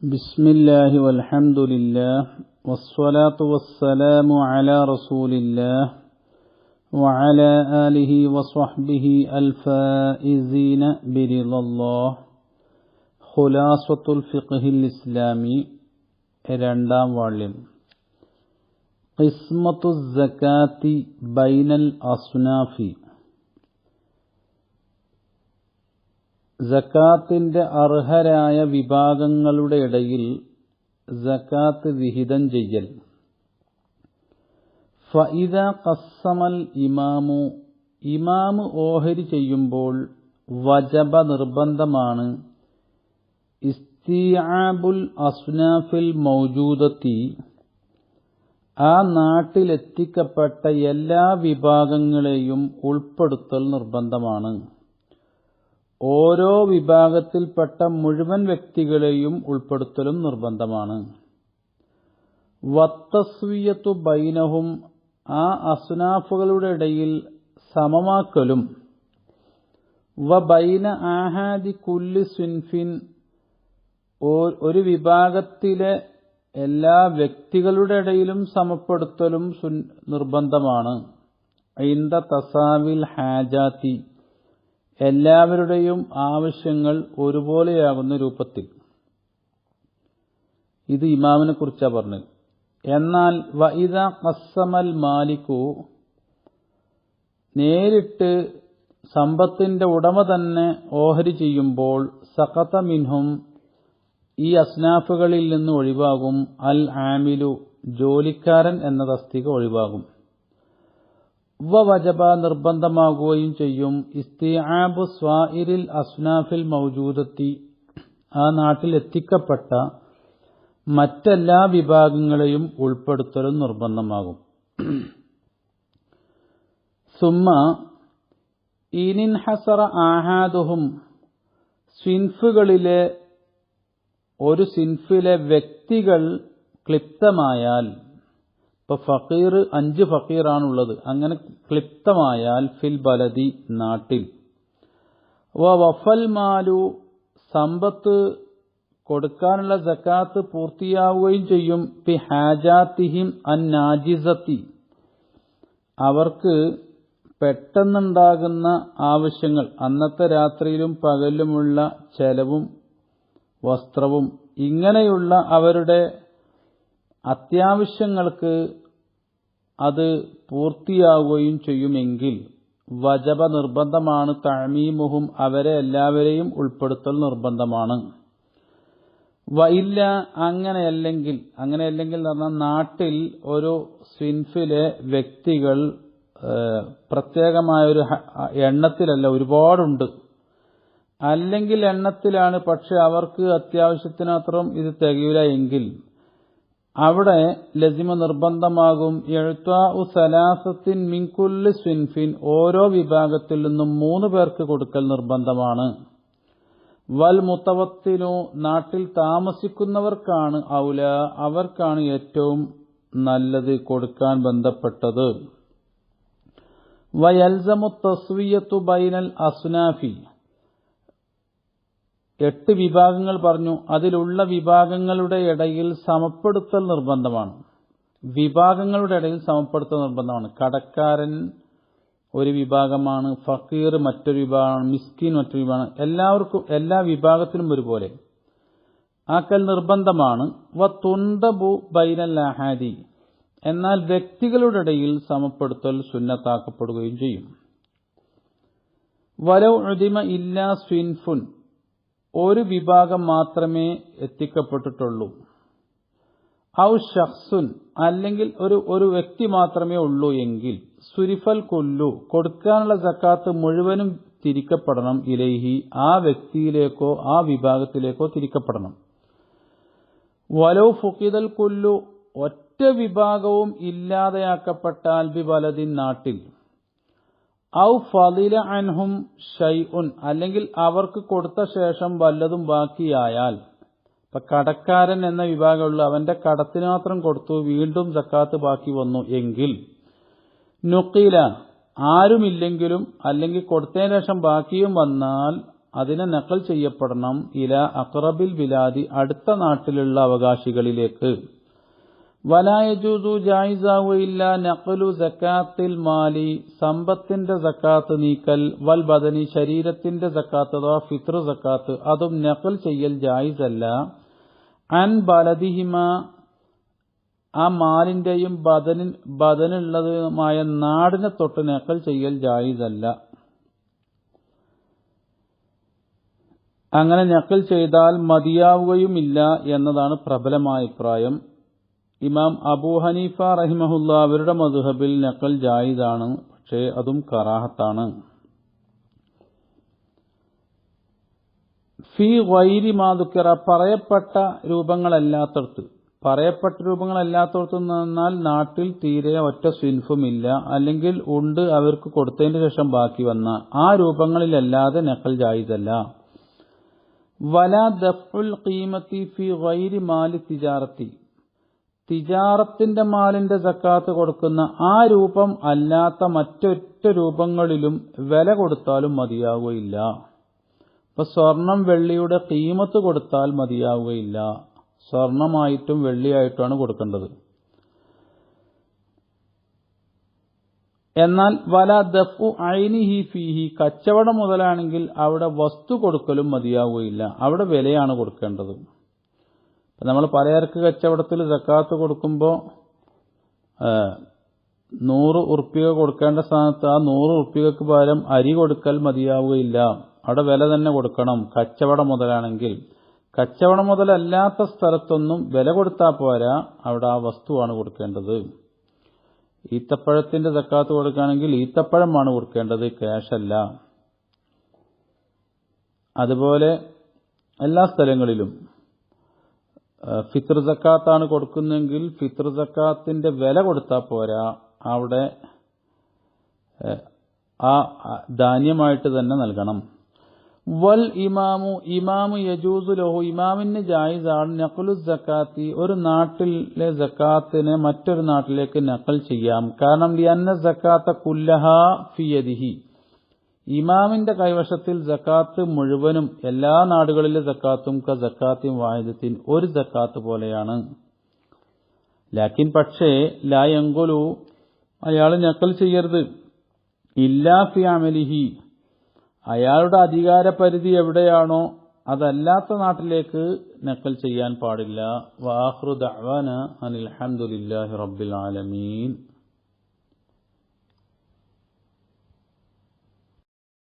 بسم الله والحمد لله والصلاة والسلام على رسول الله وعلى آله وصحبه الفائزين برضا الله خلاصة الفقه الإسلامي രണ്ടാം വാള്യം قسمة الزكاة بين الأصناف സക്കാത്തിന്റെ അർഹരായ വിഭാഗങ്ങളുടെ ഇടയിൽ സക്കാത്ത് വിഹിതം ചെയ്യൽ. ഫഇദാ ഖസ്സമൽ ഇമാമു ഓഹരി ചെയ്യുമ്പോൾ വജബ നിർബന്ധമാണ് ഇസ്തിആബുൽ അസ്നാഫിൽ മൗജൂദത്തി ആ നാട്ടിലെത്തിക്കപ്പെട്ട എല്ലാ വിഭാഗങ്ങളെയും ഉൾപ്പെടുത്തൽ നിർബന്ധമാണ്. ഓരോ വിഭാഗത്തിൽപ്പെട്ട മുഴുവൻ വ്യക്തികളെയും ഉൾപ്പെടുത്തലും നിർബന്ധമാണ്. വത്തസ്വിയത്തു ബൈനഹും ആ അസ്നാഫുകളുടെ ഇടയിൽ സമമാക്കലും. വബൈന ആഹാദി കുല്ലി സിൻഫിൻ ഒരു വിഭാഗത്തിലെ എല്ലാ വ്യക്തികളുടെ ഇടയിലും സമപ്പെടുത്തലും നിർബന്ധമാണ്. ഇൻദ തസാവിൽ ഹാജാത്തി എല്ലാവരുടെയും ആവശ്യങ്ങൾ ഒരുപോലെയാകുന്ന രൂപത്തിൽ. ഇത് ഇമാമിനെ കുറിച്ചാണ് പറഞ്ഞത്. എന്നാൽ വഇദാ ഖസ്സമൽ മാലികു നേരിട്ട് സമ്പത്തിന്റെ ഉടമ തന്നെ ഓഹരി ചെയ്യുമ്പോൾ സഖത മിൻഹും ഈ അസ്നാഫുകളിൽ നിന്ന് ഒഴിവാകും അൽ ആമിലു ജോലിക്കാരൻ എന്ന തസ്തിക ഒഴിവാകും. വജബ നിർബന്ധമാകുകയും ചെയ്യും ഇസ്തിആബു സ്വാഇരിൽ അസ്നാഫിൽ മൗജൂദത്തി ആ നാട്ടിൽ എത്തിക്കപ്പെട്ട മറ്റെല്ലാ വിഭാഗങ്ങളെയും ഉൾപ്പെടുത്തലും നിർബന്ധമാകും. സുമ്മ ഇനിൻഹസറ ആഹാദുഹും സിൻഫുകളിലെ ഒരു സിൻഫിലെ വ്യക്തികൾ ക്ലിപ്തമായാൽ, ഇപ്പൊ ഫക്കീർ 5 ഫക്കീറാണുള്ളത്, അങ്ങനെ ക്ലിപ്തമായാൽ ഫിൽ ബലദി നാട്ടിൽ വഫൽ മാലു സമ്പത്ത് കൊടുക്കാനുള്ള സക്കാത്ത് പൂർത്തിയാവുകയും ചെയ്യും. പി ഹാജാത്തിഹിം അൻ നാജിസത്തി അവർക്ക് പെട്ടെന്നുണ്ടാകുന്ന ആവശ്യങ്ങൾ, അന്നത്തെ രാത്രിയിലും പകലുമുള്ള ചെലവും വസ്ത്രവും ഇങ്ങനെയുള്ള അവരുടെ അത്യാവശ്യങ്ങൾക്ക് അത് പൂർത്തിയാവുകയും ചെയ്യുമെങ്കിൽ വജബ നിർബന്ധമാണ് തഅമീമുഹും അവരെ എല്ലാവരെയും ഉൾപ്പെടുത്തൽ നിർബന്ധമാണ്. വഇല്ല അങ്ങനെയല്ലെങ്കിൽ എന്ന് പറഞ്ഞാൽ നാട്ടിൽ ഒരു സിൻഫിലെ വ്യക്തികൾ പ്രത്യേകമായൊരു എണ്ണത്തിലല്ല, ഒരുപാടുണ്ട്, അല്ലെങ്കിൽ എണ്ണത്തിലാണ്, പക്ഷെ അവർക്ക് അത്യാവശ്യത്തിനത്രയും ഇത് തികയില്ല എങ്കിൽ അവിടെ ലസിമ നിർബന്ധമാകും ഇഅ്താഉ സലാസത്തിൻ മിൻ കുല്ലി സിൻഫിൻ ഓരോ വിഭാഗത്തിൽ നിന്നും 3 പേർക്ക് കൊടുക്കൽ നിർബന്ധമാണ്. വൽ മുതവത്തിനു നാട്ടിൽ താമസിക്കുന്നവർക്കാണ് ഔല അവർക്കാണ് ഏറ്റവും നല്ലത് കൊടുക്കാൻ ബന്ധപ്പെട്ടത്. വയൽസമു തസ്വിയത്തു ബൈനൽ അസ്നാഫി 8 വിഭാഗങ്ങൾ പറഞ്ഞു. അതിലുള്ള വിഭാഗങ്ങളുടെ ഇടയിൽ സമപ്പെടുത്തൽ നിർബന്ധമാണ്. വിഭാഗങ്ങളുടെ ഇടയിൽ സമപ്പെടുത്തൽ നിർബന്ധമാണ്. കടക്കാരൻ ഒരു വിഭാഗമാണ്, ഫക്കീർ മറ്റൊരു വിഭാഗമാണ്, മിസ്കീൻ മറ്റൊരു വിഭാഗമാണ്. എല്ലാവർക്കും എല്ലാ വിഭാഗത്തിലും ഒരുപോലെ ആക്കൽ നിർബന്ധമാണ്. വതുൻദബു ബൈനൽ ആഹാദി എന്നാൽ വ്യക്തികളുടെ ഇടയിൽ സമപ്പെടുത്തൽ സുന്നത്താക്കപ്പെടുകയും ചെയ്യും. വലൗ ഉദിമ ഇല്ലാ സ്വിൻഫുൻ ഒരു വിഭാഗം മാത്രമേ എത്തിക്കപ്പെട്ടിട്ടുള്ളൂ. ഔ ഷഖ്സുൻ അല്ലെങ്കിൽ ഒരു വ്യക്തി മാത്രമേ ഉള്ളൂ എങ്കിൽ സുരിഫൽ കുല്ലു കൊടുക്കാനുള്ള സക്കാത്ത് മുഴുവനും തിരിക്കപ്പെടണം. ഇലൈഹി ആ വ്യക്തിയിലേക്കോ ആ വിഭാഗത്തിലേക്കോ തിരിക്കപ്പെടണം. വലൗ ഫുഖിദൽ കുല്ലു ഒറ്റ വിഭാഗവും ഇല്ലാതെയാക്കപ്പെട്ടാൽ ബി ബലദിൻ നാട്ടിൽ ഔ ഫളില അൻഹും ഷൈഉൻ അല്ലെങ്കിൽ അവർക്ക് കൊടുത്ത ശേഷം വല്ലതും ബാക്കിയായാൽ, ഇപ്പൊ കടക്കാരൻ എന്ന വിഭാഗമുള്ള അവന്റെ കടത്തിന് മാത്രം കൊടുത്തു, വീണ്ടും സക്കാത്ത് ബാക്കി വന്നു എങ്കിൽ നുഖീല ആരുമില്ലെങ്കിലും അല്ലെങ്കിൽ കൊടുത്തതിന് ശേഷം ബാക്കിയും വന്നാൽ അതിനെ നഖൽ ചെയ്യപ്പെടണം ഇല അഖറബിൽ ബിലാദി അടുത്ത നാട്ടിലുള്ള അവകാശികളിലേക്ക്. വലാ യജൂസു ജായിസാവുകയില്ല നഖലു സക്കാത്തിൽ മാലി സമ്പത്തിന്റെ സക്കാത്ത് നീക്കൽ വൽ ബദനി ശരീരത്തിന്റെ സക്കാത്ത് അഥവാ ഫിത്ർ സക്കാത്ത് അതും നഖൽ ചെയ്യൽ ജായിസല്ല. അൻ ബലദിഹിമ ആ മാലിന്റെയും ബദനുള്ളതുമായ നാടിനെ തൊട്ട് നഖൽ ചെയ്യൽ ജായിസല്ല. അങ്ങനെ നഖൽ ചെയ്താൽ മതിയാവുകയുമില്ല എന്നതാണ് പ്രബലമായ അഭിപ്രായം. ഇമാം അബൂ ഹനീഫ റഹിമഹുല്ല അവരുടെ മദ്ഹബിൽ നഖൽ ജായിസാണ്, പക്ഷേ അതും കറാഹത്താണ്. ഫി ഗൈരി മാ ദുക്കിറ പറയപ്പെട്ട രൂപങ്ങളല്ലാത്തടത്ത് എന്നാൽ നാട്ടിൽ തീരെ ഒറ്റ സിൻഫുമില്ല, അല്ലെങ്കിൽ ഉണ്ട് അവർക്ക് കൊടുത്തതിന് ശേഷം ബാക്കി വന്ന ആ രൂപങ്ങളിലല്ലാതെ നഖൽ ജായിസല്ല. വലാ ദഫ്ഉൽ ഖീമത്തി ഫി ഗൈരി മാലി തിജാറത്തിന്റെ മാലിന്റെ സക്കാത്ത് കൊടുക്കുന്ന ആ രൂപം അല്ലാത്ത മറ്റൊറ്റ രൂപങ്ങളിലും വില കൊടുത്താലും മതിയാവുകയില്ല. ഇപ്പൊ സ്വർണം വെള്ളിയുടെ ഖീമത്ത് കൊടുത്താൽ മതിയാവുകയില്ല, സ്വർണമായിട്ടും വെള്ളിയായിട്ടുമാണ് കൊടുക്കേണ്ടത്. എന്നാൽ വല ദഫു ഐനിഹി ഫീഹി കച്ചവടം മുതലാണെങ്കിൽ അവിടെ വസ്തു കൊടുക്കലും മതിയാവുകയില്ല, അവിടെ വിലയാണ് കൊടുക്കേണ്ടത്. നമ്മൾ പലചരക്ക് കച്ചവടത്തിൽ സക്കാത്ത് കൊടുക്കുമ്പോൾ 100 ഉറുപ്പിക കൊടുക്കേണ്ട സ്ഥാനത്ത് ആ 100 ഉറുപ്പികക്ക് പകരം അരി കൊടുക്കൽ മതിയാവുകയില്ല, അവിടെ വില തന്നെ കൊടുക്കണം. കച്ചവടം മുതലാണെങ്കിൽ. കച്ചവടം മുതലല്ലാത്ത സ്ഥലത്തൊന്നും വില കൊടുത്താൽ പോരാ, അവിടെ ആ വസ്തുവാണ് കൊടുക്കേണ്ടത്. ഈത്തപ്പഴത്തിന്റെ സക്കാത്ത് കൊടുക്കുകയാണെങ്കിൽ ഈത്തപ്പഴമാണ് കൊടുക്കേണ്ടത്, ക്യാഷല്ല. അതുപോലെ എല്ലാ സ്ഥലങ്ങളിലും ഫിത്ർ സക്കാത്താണ് കൊടുക്കുന്നെങ്കിൽ ഫിത്ർ സക്കാത്തിന്റെ വില കൊടുത്താൽ പോരാ, അവിടെ ആ ധാന്യമായിട്ട് തന്നെ നൽകണം. വൽ ഇമാമു യജൂസു ലഹു ഇമാമിന് ജായിസാണ് നഖ്ലു സക്കാത്തി ഒരു നാട്ടിലെ സക്കാത്തിനെ മറ്റൊരു നാട്ടിലേക്ക് നഖൽ ചെയ്യാം. കാരണം ലിഅന്ന സക്കാത്ത കുല്ലഹാ ഫി യദിഹി ഇമാമിന്റെ കൈവശത്തിൽ സക്കാത്ത് മുഴുവനും എല്ലാ നാടുകളിലെ സക്കാത്തും ക സക്കാത്തിൻ വാഹിദത്തിൻ ഒരു സക്കാത്ത് പോലെയാണ്. ലാക്കിൻ പക്ഷേ ലാ യൻഖുലു അയാൾ നഖൽ ചെയ്യരുത് ഇല്ലാ ഫി അമലിഹി അയാളുടെ അധികാര പരിധി എവിടെയാണോ അതല്ലാത്ത നാട്ടിലേക്ക് നഖൽ ചെയ്യാൻ പാടില്ല. വആഖിറു ദഅവാന അനിൽ ഹംദുലില്ലാഹി റബ്ബിൽ ആലമീൻ.